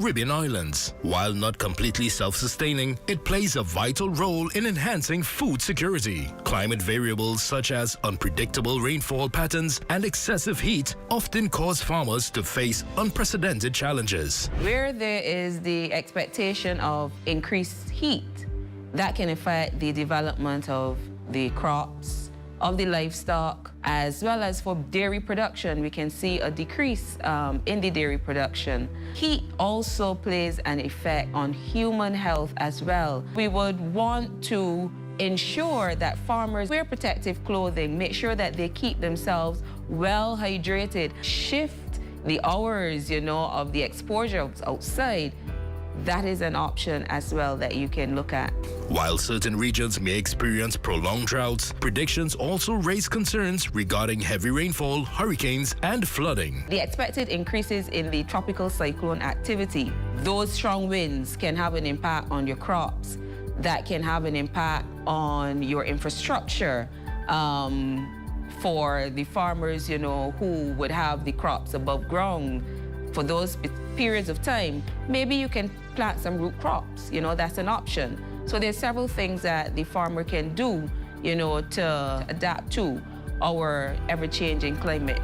Caribbean islands. While not completely self-sustaining, it plays a vital role in enhancing food security. Climate variables such as unpredictable rainfall patterns and excessive heat often cause farmers to face unprecedented challenges. Where there is the expectation of increased heat, that can affect the development of the crops, of the livestock, as well as for dairy production. We can see a decrease in the dairy production. Heat also plays an effect on human health as well. We would want to ensure that farmers wear protective clothing, make sure that they keep themselves well hydrated, shift the hours, of the exposure outside. That is an option as well that you can look at. While certain regions may experience prolonged droughts, predictions also raise concerns regarding heavy rainfall, hurricanes, and flooding. The expected increases in the tropical cyclone activity, those strong winds can have an impact on your crops. That can have an impact on your infrastructure. For the farmers, who would have the crops above ground, for those periods of time, maybe you can plant some root crops, that's an option. So there's several things that the farmer can do, to adapt to our ever-changing climate.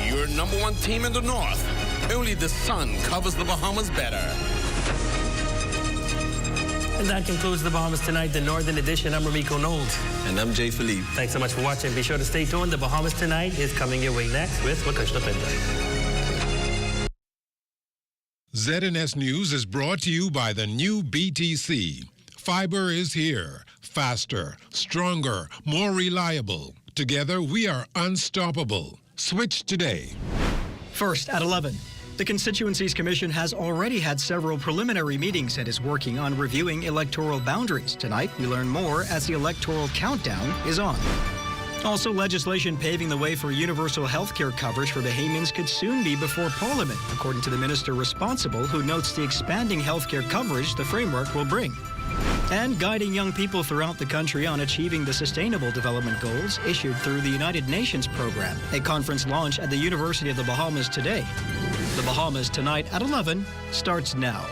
Your number one team in the north. Only the sun covers the Bahamas better. And that concludes the Bahamas Tonight, the Northern Edition. I'm Ramiko Knowles. And I'm Jay Philippe. Thanks so much for watching. Be sure to stay tuned. The Bahamas Tonight is coming your way next with Makush Lapinda. ZNS News is brought to you by the new BTC. Fiber is here. Faster, stronger, more reliable. Together, we are unstoppable. Switch today. First, at 11. The Constituencies Commission has already had several preliminary meetings and is working on reviewing electoral boundaries. Tonight, we learn more as the electoral countdown is on. Also, legislation paving the way for universal health care coverage for Bahamians could soon be before Parliament, according to the minister responsible, who notes the expanding health care coverage the framework will bring. And guiding young people throughout the country on achieving the Sustainable Development Goals issued through the United Nations program. A conference launched at the University of the Bahamas today. The Bahamas Tonight at 11 starts now.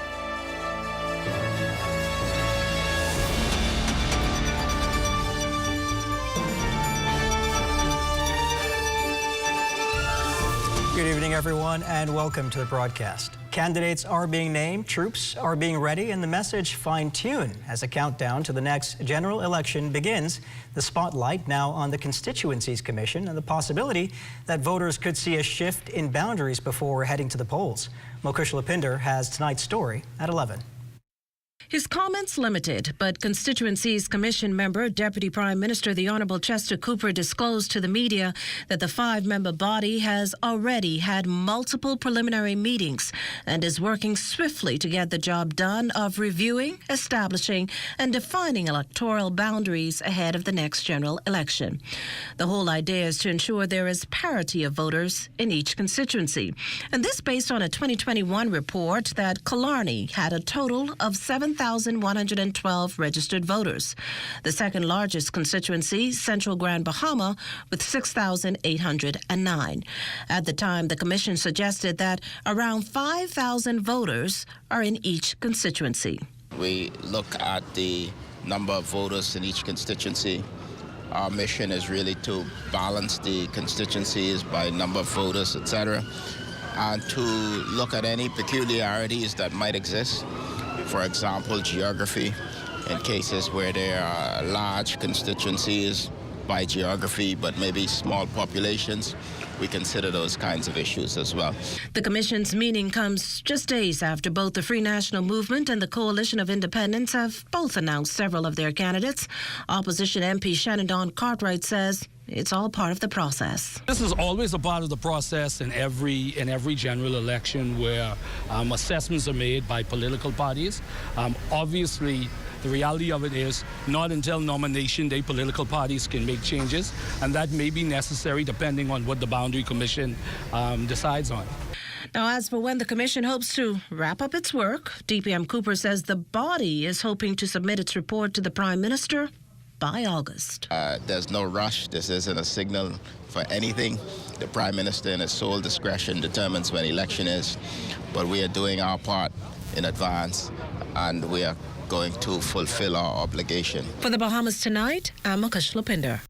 Good evening, everyone, and welcome to the broadcast. Candidates are being named, troops are being ready, and the message fine-tuned as the countdown to the next general election begins. The spotlight now on the Constituencies Commission and the possibility that voters could see a shift in boundaries before heading to the polls. Mokush Lapinder has tonight's story at 11. His comments limited, but Constituencies Commission member, Deputy Prime Minister the Honourable Chester Cooper disclosed to the media that the 5-member body has already had multiple preliminary meetings and is working swiftly to get the job done of reviewing, establishing and defining electoral boundaries ahead of the next general election. The whole idea is to ensure there is parity of voters in each constituency. And this based on a 2021 report that Killarney had a total of 7,112 registered voters. The second largest constituency, Central Grand Bahama, with 6,809. At the time, the Commission suggested that around 5,000 voters are in each constituency. We look at the number of voters in each constituency. Our mission is really to balance the constituencies by number of voters, etc., and to look at any peculiarities that might exist. For example, geography, in cases where there are large constituencies by geography, but maybe small populations, we consider those kinds of issues as well. The Commission's meeting comes just days after both the Free National Movement and the Coalition of Independents have both announced several of their candidates. Opposition MP Shannon Dawn Cartwright says it's all part of the process. This is always a part of the process in every general election where assessments are made by political parties. Obviously, the reality of it is not until nomination day political parties can make changes, and that may be necessary depending on what the Boundary Commission decides on. Now, as for when the Commission hopes to wrap up its work, DPM Cooper says the body is hoping to submit its report to the Prime Minister by August. There's no rush. This isn't a signal for anything. The Prime Minister, in his sole discretion, determines when election is. But we are doing our part in advance, and we are going to fulfill our obligation. For the Bahamas Tonight, I'm Makushla Pinder.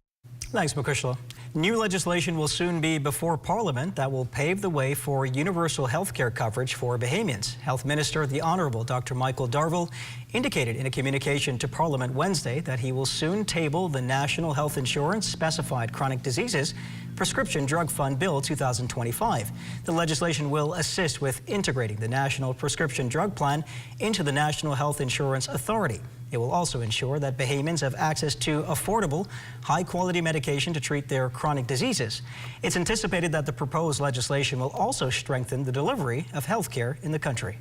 Thanks, Makushla. New legislation will soon be before Parliament that will pave the way for universal health care coverage for Bahamians. Health Minister, the Honourable Dr. Michael Darville, indicated in a communication to Parliament Wednesday that he will soon table the National Health Insurance Specified Chronic Diseases Prescription Drug Fund Bill 2025. The legislation will assist with integrating the National Prescription Drug Plan into the National Health Insurance Authority. It will also ensure that Bahamians have access to affordable, high-quality medication to treat their chronic diseases. It's anticipated that the proposed legislation will also strengthen the delivery of health care in the country.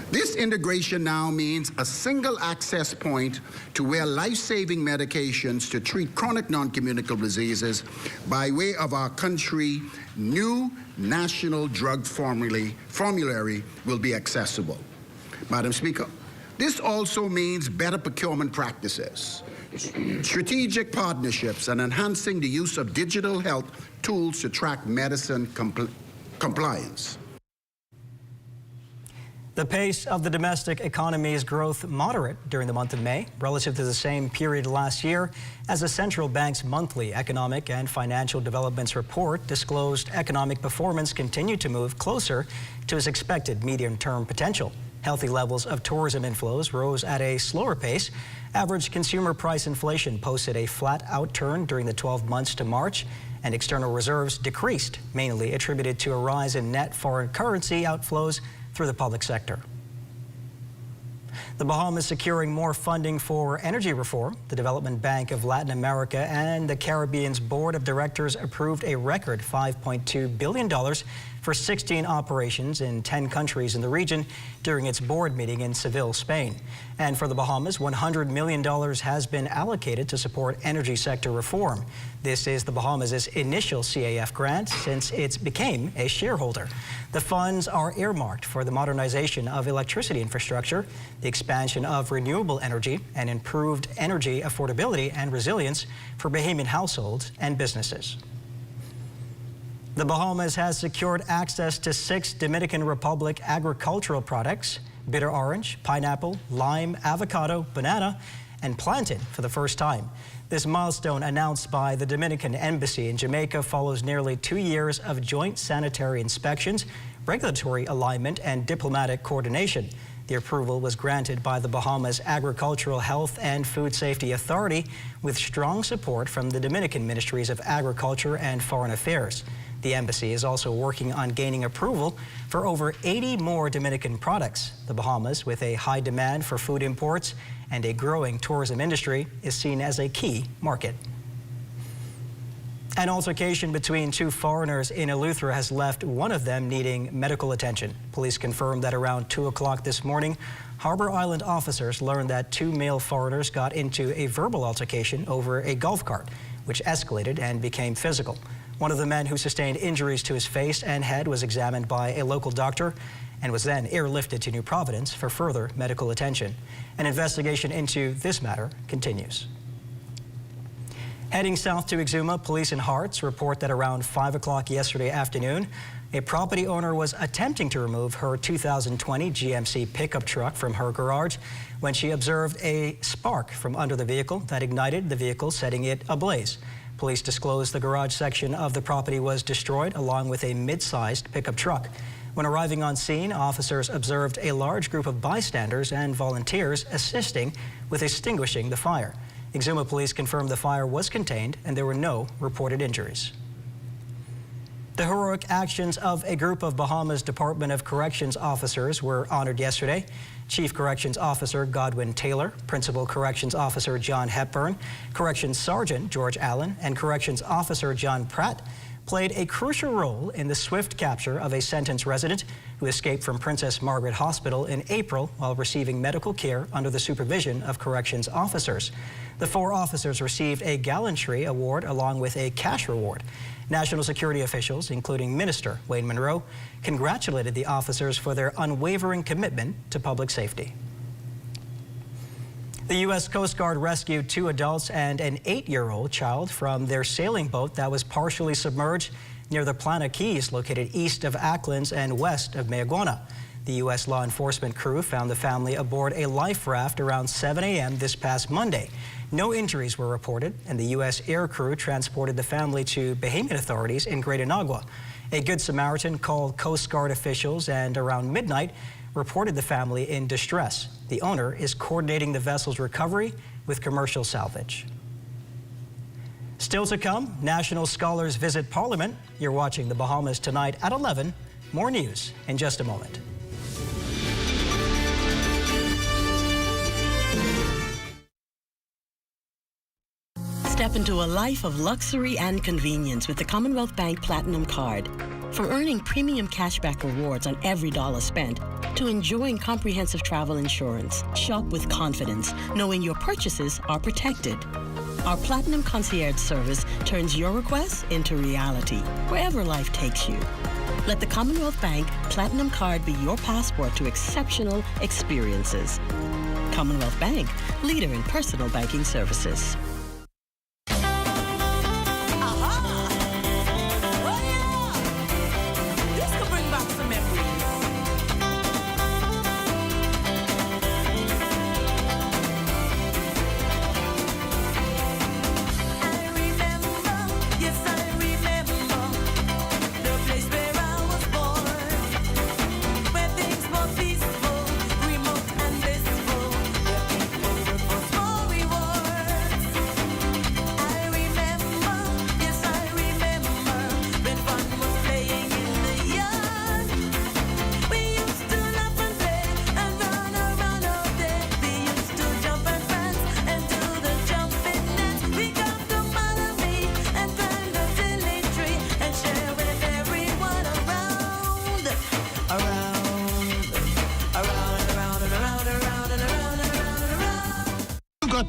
This integration now means a single access point to where life-saving medications to treat chronic non-communicable diseases by way of our country's new national drug formulary will be accessible. Madam Speaker, this also means better procurement practices, strategic partnerships, and enhancing the use of digital health tools to track medicine compliance. The pace of the domestic economy's growth moderate during the month of May relative to the same period last year, as the central bank's monthly economic and financial developments report disclosed economic performance continued to move closer to its expected medium-term potential. Healthy levels of tourism inflows rose at a slower pace. Average consumer price inflation posted a flat outturn during the 12 months to March, and external reserves decreased, mainly attributed to a rise in net foreign currency outflows through the public sector. The Bahamas securing more funding for energy reform. The Development Bank of Latin America and the Caribbean's Board of Directors approved a record $5.2 billion for 16 operations in 10 countries in the region during its board meeting in Seville, Spain. And for the Bahamas, $100 million has been allocated to support energy sector reform. This is the Bahamas' initial CAF grant since it became a shareholder. The funds are earmarked for the modernization of electricity infrastructure, the expansion of renewable energy, and improved energy affordability and resilience for Bahamian households and businesses. The Bahamas has secured access to 6 Dominican Republic agricultural products: bitter orange, pineapple, lime, avocado, banana, and plantain for the first time. This milestone, announced by the Dominican Embassy in Jamaica, follows nearly 2 years of joint sanitary inspections, regulatory alignment, and diplomatic coordination. The approval was granted by the Bahamas Agricultural Health and Food Safety Authority with strong support from the Dominican Ministries of Agriculture and Foreign Affairs. The embassy is also working on gaining approval for over 80 more Dominican products. The Bahamas, with a high demand for food imports and a growing tourism industry, is seen as a key market. An altercation between 2 foreigners in Eleuthera has left one of them needing medical attention. Police confirmed that around 2 o'clock this morning, Harbor Island officers learned that 2 male foreigners got into a verbal altercation over a golf cart, which escalated and became physical. One of the men, who sustained injuries to his face and head, was examined by a local doctor and was then airlifted to New Providence for further medical attention. An investigation into this matter continues. Heading south to Exuma, police in Hearts report that around 5 o'clock yesterday afternoon, a property owner was attempting to remove her 2020 GMC pickup truck from her garage when she observed a spark from under the vehicle that ignited the vehicle, setting it ablaze. Police disclosed the garage section of the property was destroyed, along with a mid-sized pickup truck. When arriving on scene, officers observed a large group of bystanders and volunteers assisting with extinguishing the fire. Exuma police confirmed the fire was contained and there were no reported injuries. The heroic actions of a group of Bahamas Department of Corrections officers were honored yesterday. Chief Corrections Officer Godwin Taylor, Principal Corrections Officer John Hepburn, Corrections Sergeant George Allen, and Corrections Officer John Pratt played a crucial role in the swift capture of a sentenced resident who escaped from Princess Margaret Hospital in April while receiving medical care under the supervision of corrections officers. The 4 officers received a gallantry award along with a cash reward. National security officials, including Minister Wayne Monroe, congratulated the officers for their unwavering commitment to public safety. The U.S. Coast Guard rescued 2 adults and an 8-year-old child from their sailing boat that was partially submerged near the Plana Keys, located east of Acklins and west of Mayaguana. The U.S. law enforcement crew found the family aboard a life raft around 7 a.m. this past Monday. No injuries were reported, and the U.S. air crew transported the family to Bahamian authorities in Greater Nagua. A Good Samaritan called Coast Guard officials and around midnight reported the family in distress. The owner is coordinating the vessel's recovery with commercial salvage. Still to come, national scholars visit Parliament. You're watching the Bahamas Tonight at 11. More news in just a moment. Step into a life of luxury and convenience with the Commonwealth Bank Platinum Card. From earning premium cashback rewards on every dollar spent to enjoying comprehensive travel insurance, shop with confidence, knowing your purchases are protected. Our Platinum Concierge service turns your requests into reality, wherever life takes you. Let the Commonwealth Bank Platinum Card be your passport to exceptional experiences. Commonwealth Bank, leader in personal banking services.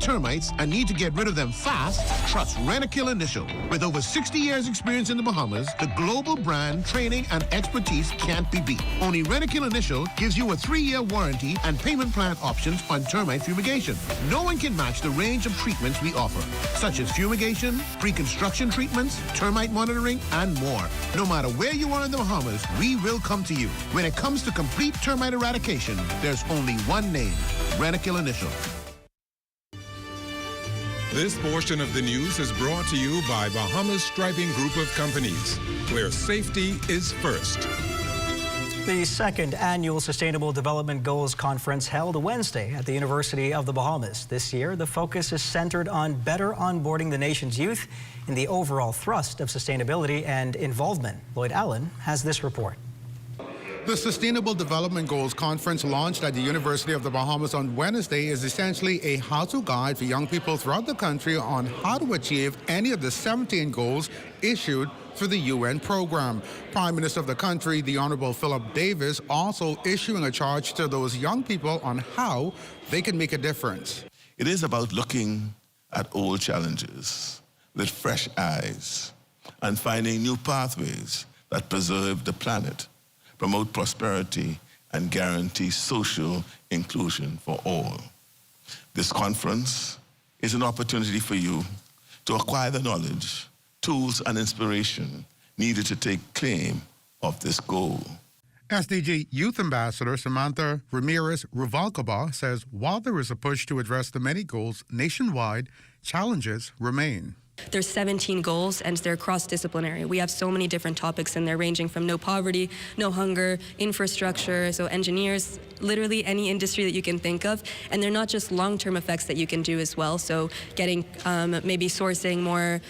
Termites and need to get rid of them fast, trust Rentokil Initial. With over 60 years experience in the Bahamas, the global brand, training, and expertise can't be beat. Only Rentokil Initial gives you a 3-year warranty and payment plan options on termite fumigation. No one can match the range of treatments we offer, such as fumigation, pre-construction treatments, termite monitoring, and more. No matter where you are in the Bahamas, we will come to you. When it comes to complete termite eradication, there's only one name, Rentokil Initial. This portion of the news is brought to you by Bahamas Striping Group of Companies, where safety is first. The second annual Sustainable Development Goals Conference held Wednesday at the University of the Bahamas. This year, the focus is centered on better onboarding the nation's youth in the overall thrust of sustainability and involvement. Lloyd Allen has this report. The Sustainable Development Goals Conference launched at the University of the Bahamas on Wednesday is essentially a how-to guide for young people throughout the country on how to achieve any of the 17 goals issued through the UN program. Prime Minister of the country, the Honorable Philip Davis, also issuing a charge to those young people on how they can make a difference. It is about looking at old challenges with fresh eyes and finding new pathways that preserve the planet, promote prosperity, and guarantee social inclusion for all. This conference is an opportunity for you to acquire the knowledge, tools, and inspiration needed to take claim of this goal. SDG Youth Ambassador Samantha Ramirez Ruvalcaba says while there is a push to address the many goals nationwide, challenges remain. There's 17 goals and they're cross-disciplinary. We have so many different topics and they're ranging from no poverty, no hunger, infrastructure, so engineers, literally any industry that you can think of. And they're not just long-term effects that you can do as well. So getting maybe sourcing more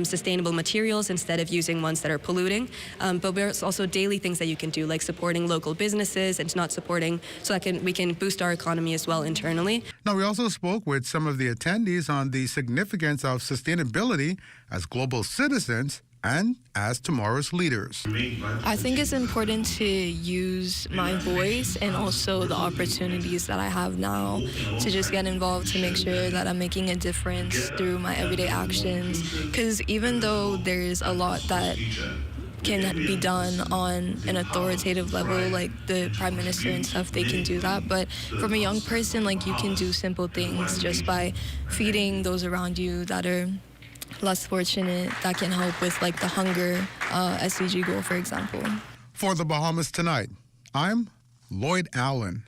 sustainable materials instead of using ones that are polluting. But there's also daily things that you can do, like supporting local businesses and not supporting, so that we can boost our economy as well internally. Now, we also spoke with some of the attendees on the significance of sustainability as global citizens and as tomorrow's leaders. I think it's important to use my voice and also the opportunities that I have now to just get involved to make sure that I'm making a difference through my everyday actions. Because even though there's a lot that can be done on an authoritative level, like the Prime Minister and stuff, they can do that. But from a young person, like, you can do simple things just by feeding those around you that are less fortunate. That can help with, like, the hunger SDG goal, for example. For the Bahamas Tonight, I'm Lloyd Allen.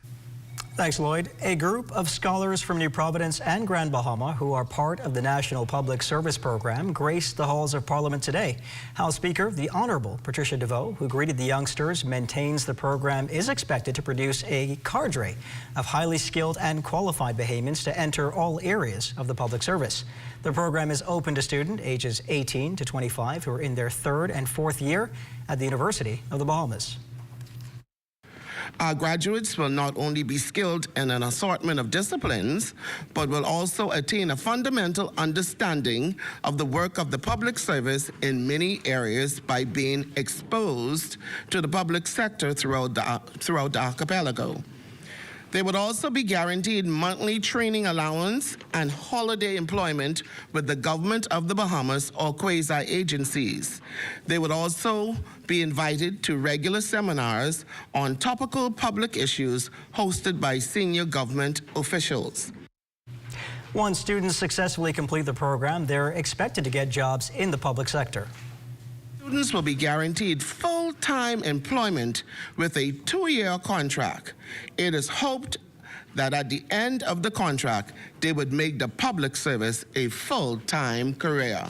Thanks, Lloyd. A group of scholars from New Providence and Grand Bahama who are part of the National Public Service Program graced the halls of Parliament today. House Speaker, the Honourable Patricia DeVoe, who greeted the youngsters, maintains the program is expected to produce a cadre of highly skilled and qualified Bahamians to enter all areas of the public service. The program is open to students ages 18 to 25 who are in their 3rd and 4th year at the University of the Bahamas. Our graduates will not only be skilled in an assortment of disciplines, but will also attain a fundamental understanding of the work of the public service in many areas by being exposed to the public sector throughout the archipelago. They would also be guaranteed monthly training allowance and holiday employment with the government of the Bahamas or quasi-agencies. They would also be invited to regular seminars on topical public issues hosted by senior government officials. Once students successfully complete the program, they're expected to get jobs in the public sector. Students will be guaranteed full-time employment with a 2-year contract. It is hoped that at the end of the contract, they would make the public service a full-time career.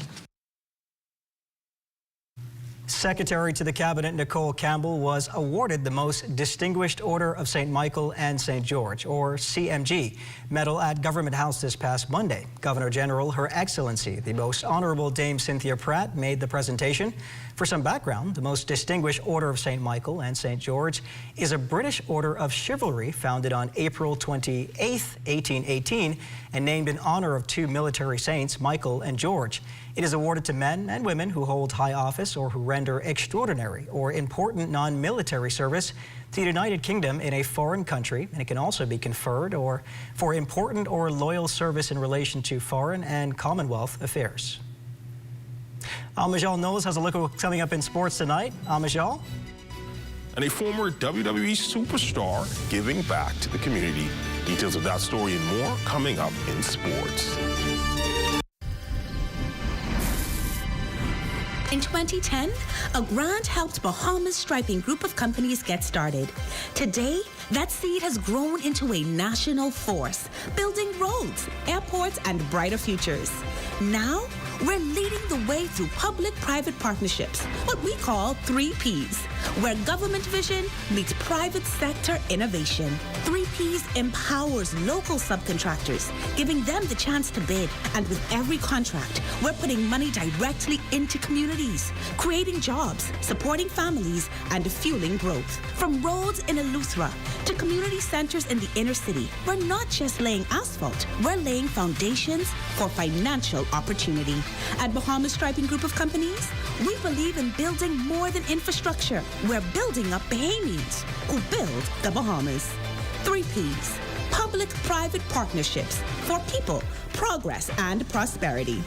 Secretary to the Cabinet Nicole Campbell was awarded the Most Distinguished Order of St. Michael and St. George, or CMG, medal at Government House this past Monday. Governor General Her Excellency, the Most Honorable Dame Cynthia Pratt, made the presentation. For some background, the Most Distinguished Order of St. Michael and St. George is a British order of chivalry founded on April 28, 1818, and named in honor of 2 military saints, Michael and George. It is awarded to men and women who hold high office or who render extraordinary or important non-military service to the United Kingdom in a foreign country, and it can also be conferred or for important or loyal service in relation to foreign and Commonwealth affairs. Al-Majal Knowles has a look at what's coming up in sports tonight. Al-Majal? And a former WWE superstar giving back to the community. Details of that story and more coming up in sports. In 2010, a grant helped Bahamas striping group of companies get started. Today, that seed has grown into a national force, building roads, airports, and brighter futures. Now, we're leading the way through public-private partnerships, what we call 3Ps, where government vision meets private sector innovation. 3Ps empowers local subcontractors, giving them the chance to bid. And with every contract, we're putting money directly into communities, creating jobs, supporting families, and fueling growth. From roads in Eleuthera to community centers in the inner city, we're not just laying asphalt, we're laying foundations for financial opportunity. At Bahamas Striping Group of Companies, we believe in building more than infrastructure. We're building up Bahamians who build the Bahamas. 3Ps, public-private partnerships for people, progress, and prosperity.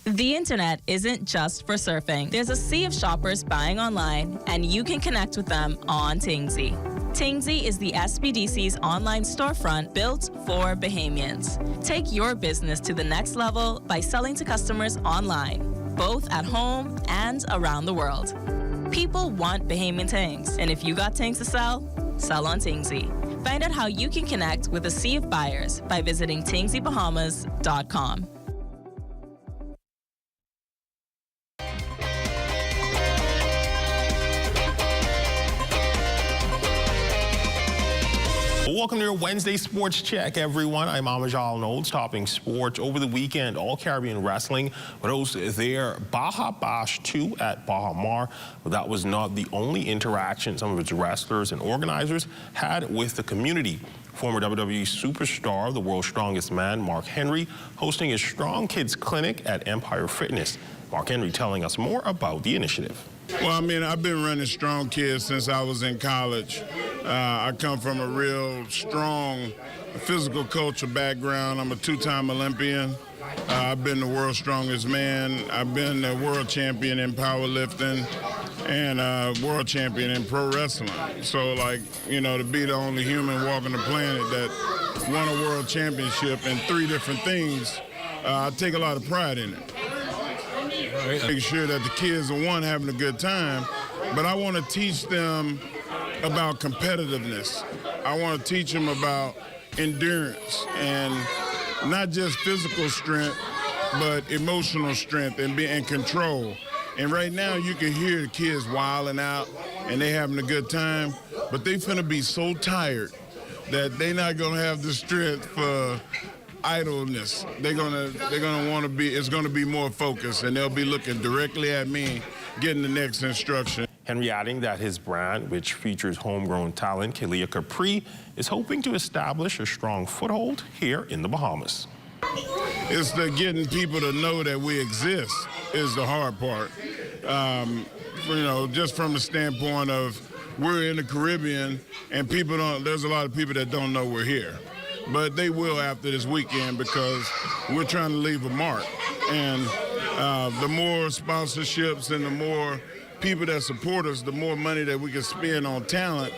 The internet isn't just for surfing. There's a sea of shoppers buying online, and you can connect with them on Tingsy. Tingsy is the SBDC's online storefront built for Bahamians. Take your business to the next level by selling to customers online, both at home and around the world. People want Bahamian things, and if you got things to sell, sell on Tingsy. Find out how you can connect with a sea of buyers by visiting tingsybahamas.com. Welcome to your Wednesday Sports Check, everyone. I'm Amajal Knowles, topping sports. Over the weekend, All-Caribbean Wrestling would host their Baja Bash 2 at Bahamas. But that was not the only interaction some of its wrestlers and organizers had with the community. Former WWE superstar, the world's strongest man, Mark Henry, hosting his Strong Kids Clinic at Empire Fitness. Mark Henry telling us more about the initiative. Well, I mean, I've been running Strong Kids since I was in college. I come from a real strong physical culture background. I'm a two-time Olympian. I've been the world's strongest man. I've been the world champion in powerlifting and world champion in pro wrestling. So, like, you know, to be the only human walking the planet that won a world championship in 3 different things, I take a lot of pride in it. Make sure that the kids are, one, having a good time, but I want to teach them about competitiveness. I want to teach them about endurance and not just physical strength, but emotional strength and control. And right now you can hear the kids wilding out and they having a good time, but they finna be so tired that they not gonna have the strength for idleness. They're gonna want to be. It's gonna be more focused, and they'll be looking directly at me, getting the next instruction. Henry adding that his brand, which features homegrown talent Kalia Capri, is hoping to establish a strong foothold here in the Bahamas. It's the getting people to know that we exist is the hard part. You know, just from the standpoint of we're in the Caribbean, and people don't. There's a lot of people that don't know we're here. But they will after this weekend because we're trying to leave a mark. And the more sponsorships and the more people that support us, the more money that we can spend on talent.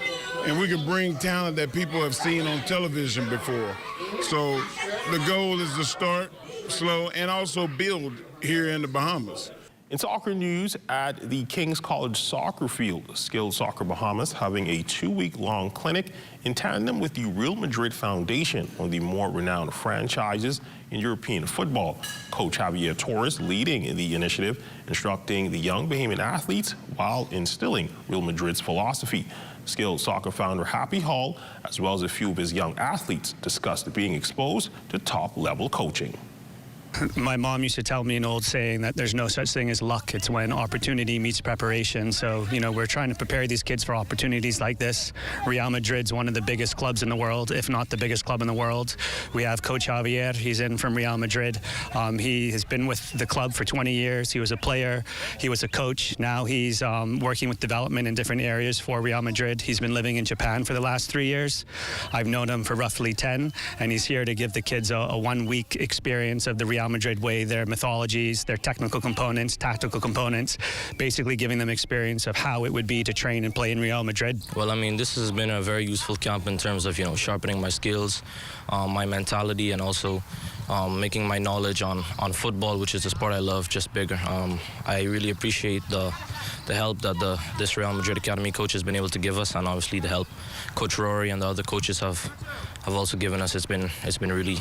And we can bring talent that people have seen on television before. So the goal is to start slow and also build here in the Bahamas. In soccer news, at the King's College soccer field, Skilled Soccer Bahamas having a 2-week-long clinic in tandem with the Real Madrid Foundation, one of the more renowned franchises in European football. Coach Javier Torres leading the initiative, instructing the young Bahamian athletes while instilling Real Madrid's philosophy. Skilled Soccer founder Happy Hall, as well as a few of his young athletes, discussed being exposed to top-level coaching. My mom used to tell me an old saying that there's no such thing as luck. It's when opportunity meets preparation. So, you know, we're trying to prepare these kids for opportunities like this. Real Madrid's one of the biggest clubs in the world, if not the biggest club in the world. We have Coach Javier. He's in from Real Madrid. He has been with the club for 20 years. He was a player. He was a coach. Now he's working with development in different areas for Real Madrid. He's been living in Japan for the last 3 years. I've known him for roughly 10, and he's here to give the kids a 1-week experience of the Real Madrid way, their mythologies, their technical components, tactical components, basically giving them experience of how it would be to train and play in Real Madrid. Well, I mean, this has been a very useful camp in terms of, you know, sharpening my skills, my mentality, and also making my knowledge on football, which is the sport I love, just bigger. I really appreciate the help that this Real Madrid Academy coach has been able to give us, and obviously the help Coach Rory and the other coaches have also given us. It's been really,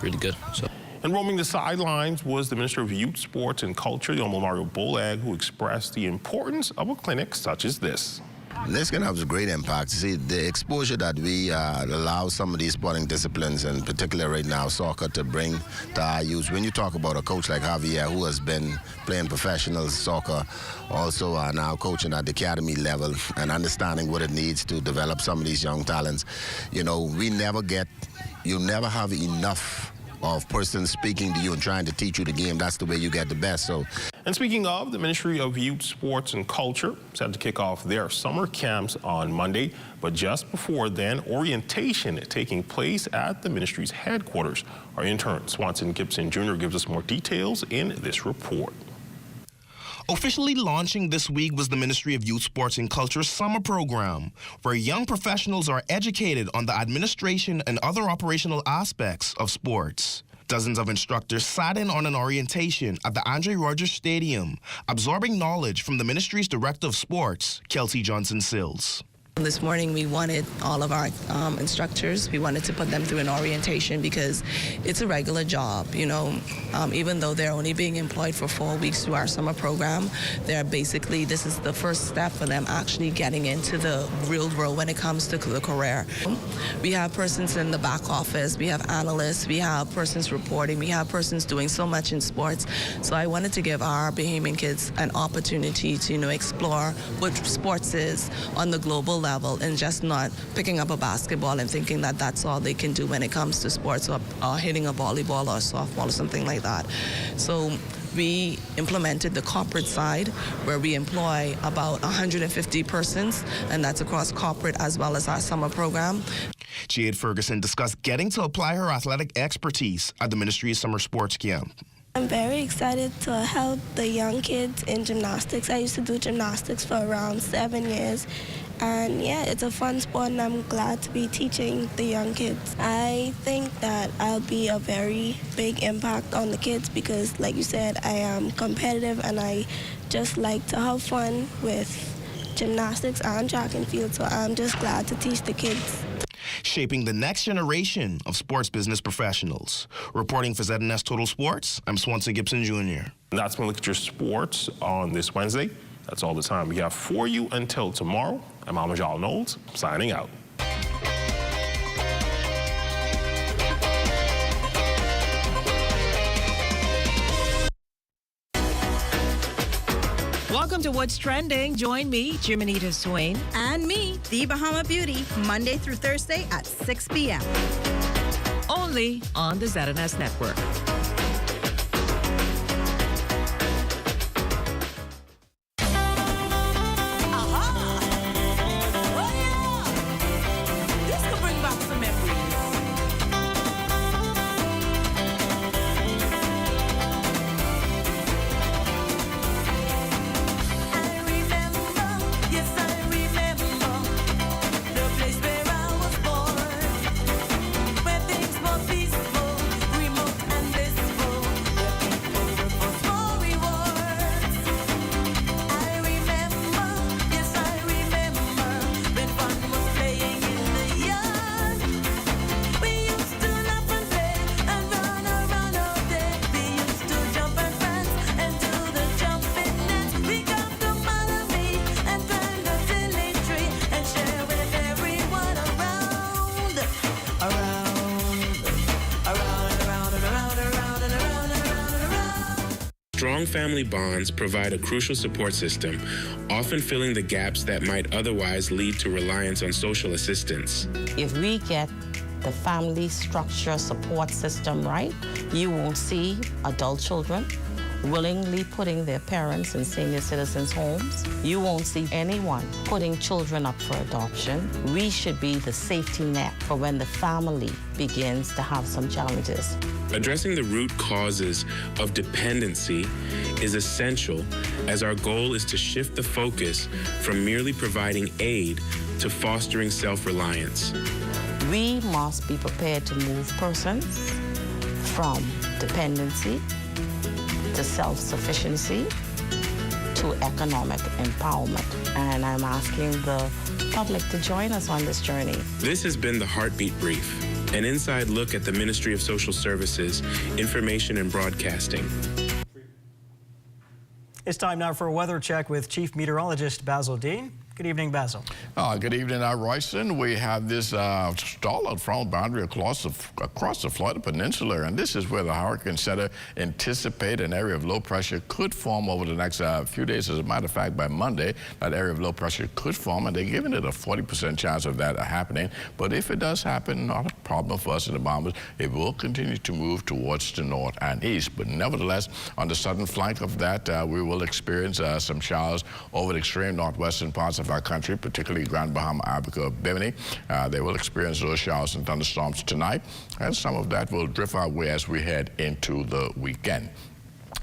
really good. So. And roaming the sidelines was the Minister of Youth, Sports and Culture, the Honorable Mario Bolag, who expressed the importance of a clinic such as this. This can have a great impact. See, the exposure that we allow some of these sporting disciplines, and particularly right now soccer, to bring to our youth. When you talk about a coach like Javier, who has been playing professional soccer, also now coaching at the academy level and understanding what it needs to develop some of these young talents, you know, you never have enough of persons speaking to you and trying to teach you the game. That's the way you get the best. So. And speaking of, the Ministry of Youth, Sports and Culture set to kick off their summer camps on Monday, but just before then, orientation taking place at the ministry's headquarters. Our intern, Swanson Gibson Jr., gives us more details in this report. Officially launching this week was the Ministry of Youth, Sports and Culture's summer program, where young professionals are educated on the administration and other operational aspects of sports. Dozens of instructors sat in on an orientation at the Andre Rogers Stadium, absorbing knowledge from the ministry's Director of Sports, Kelsey Johnson-Sills. This morning we wanted all of our instructors, we wanted to put them through an orientation because it's a regular job, you know. Even though they're only being employed for 4 weeks through our summer program, they're basically, this is the first step for them actually getting into the real world when it comes to the career. We have persons in the back office, we have analysts, we have persons reporting, we have persons doing so much in sports. So I wanted to give our Bahamian kids an opportunity to, you know, explore what sports is on the global level and just not picking up a basketball and thinking that that's all they can do when it comes to sports, or hitting a volleyball or softball or something like that. So we implemented the corporate side where we employ about 150 persons, and that's across corporate as well as our summer program. Jade Ferguson discussed getting to apply her athletic expertise at the Ministry of Summer Sports Camp. I'm very excited to help the young kids in gymnastics. I used to do gymnastics for around 7 years. And yeah, it's a fun sport and I'm glad to be teaching the young kids. I think that I'll be a very big impact on the kids because, like you said, I am competitive and I just like to have fun with gymnastics and track and field. So I'm just glad to teach the kids. Shaping the next generation of sports business professionals. Reporting for ZNS Total Sports, I'm Swanson Gibson Jr. That's my look at your sports on this Wednesday. That's all the time we have for you until tomorrow. I'm Amajal Knowles, signing out. Welcome to What's Trending. Join me, Jiminita Swain. And me, the Bahama Beauty, Monday through Thursday at 6 p.m. Only on the ZNS Network. Strong family bonds provide a crucial support system, often filling the gaps that might otherwise lead to reliance on social assistance. If we get the family structure support system right, you won't see adult children willingly putting their parents in senior citizens' homes. You won't see anyone putting children up for adoption. We should be the safety net for when the family begins to have some challenges. Addressing the root causes of dependency is essential, as our goal is to shift the focus from merely providing aid to fostering self-reliance. We must be prepared to move persons from dependency to self-sufficiency to economic empowerment. And I'm asking the public to join us on this journey. This has been the Heartbeat Brief, an inside look at the Ministry of Social Services, Information and Broadcasting. It's time now for a weather check with Chief Meteorologist Basil Dean. Good evening, Basil. Good evening, Royston. We have this stall-out front boundary across the Florida Peninsula, and this is where the Hurricane Center anticipate an area of low pressure could form over the next few days. As a matter of fact, by Monday, that area of low pressure could form, and they're giving it a 40% chance of that happening. But if it does happen, not a problem for us in the Bahamas. It will continue to move towards the north and east. But nevertheless, on the southern flank of that, we will experience some showers over the extreme northwestern parts of our country, particularly Grand Bahama, Abaco, Bimini. They will experience those showers and thunderstorms tonight, and some of that will drift our way as we head into the weekend.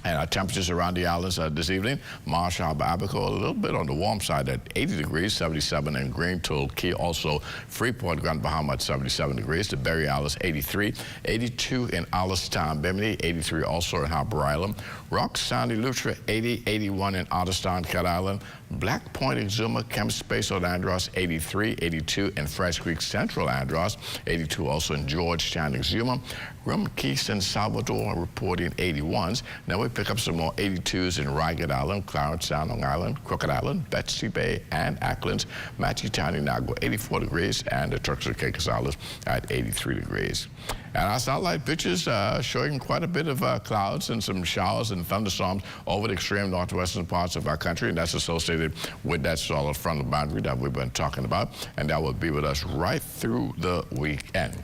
And our temperatures around the islands this evening, Marshall Harbor, Abaco, a little bit on the warm side at 80 degrees, 77 in Green Toll Key, also Freeport, Grand Bahama at 77 degrees, the Berry Islands 83, 82 in Alistown, Bimini, 83 also in Harbour Island, Rock, Sandy, Lutra, 80, 81 in Otterstown, Cat Island, Black Point, Exuma, Kemp Space, Andros, 83, 82 in Fresh Creek, Central Andros, 82 also in Georgetown, Exuma, Rum, Keystone, Salvador reporting 81s. Now we pick up some more 82s in Ragged Island, Clarence Sound, Long Island, Crooked Island, Betsy Bay, and Acklands, Matthew Town, Inagua, 84 degrees, and the Turks and Caicos Islands at 83 degrees. And our satellite pictures showing quite a bit of clouds and some showers and thunderstorms over the extreme northwestern parts of our country, and that's associated with that solid frontal boundary that we've been talking about, and that will be with us right through the weekend.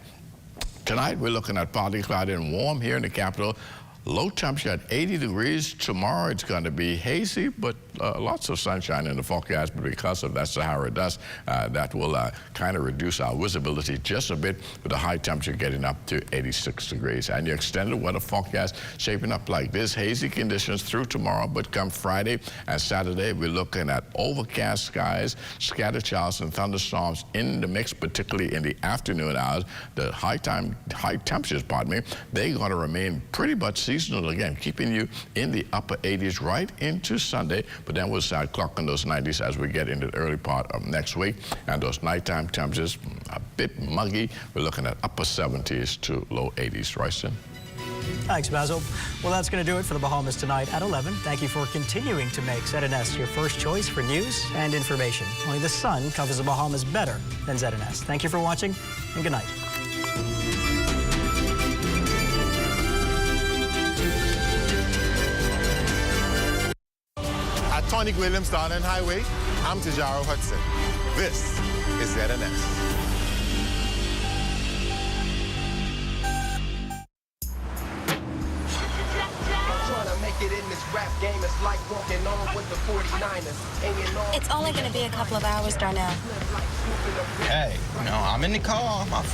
Tonight, we're looking at partly cloudy and warm here in the capital. Low temperature at 80 degrees. Tomorrow, it's going to be hazy, but lots of sunshine in the forecast. But because of that Sahara dust, that will kind of reduce our visibility just a bit, with the high temperature getting up to 86 degrees. And your extended weather forecast shaping up like this. Hazy conditions through tomorrow, but come Friday and Saturday, we're looking at overcast skies, scattered showers and thunderstorms in the mix, particularly in the afternoon hours. The high temperatures, they're going to remain pretty much seasonal again, keeping you in the upper 80s right into Sunday. But then we'll start clocking those 90s as we get into the early part of next week. And those nighttime temperatures a bit muggy. We're looking at upper 70s to low 80s. Royston. Thanks, Basil. Well, that's going to do it for the Bahamas tonight at 11. Thank you for continuing to make ZNS your first choice for news and information. Only the sun covers the Bahamas better than ZNS. Thank you for watching, and good night. Tony Williams, Darling Highway. I'm Tajaro Hudson. This is ZNS. It's only going to be a couple of hours, Darnell. Hey, I'm in the car. My foot's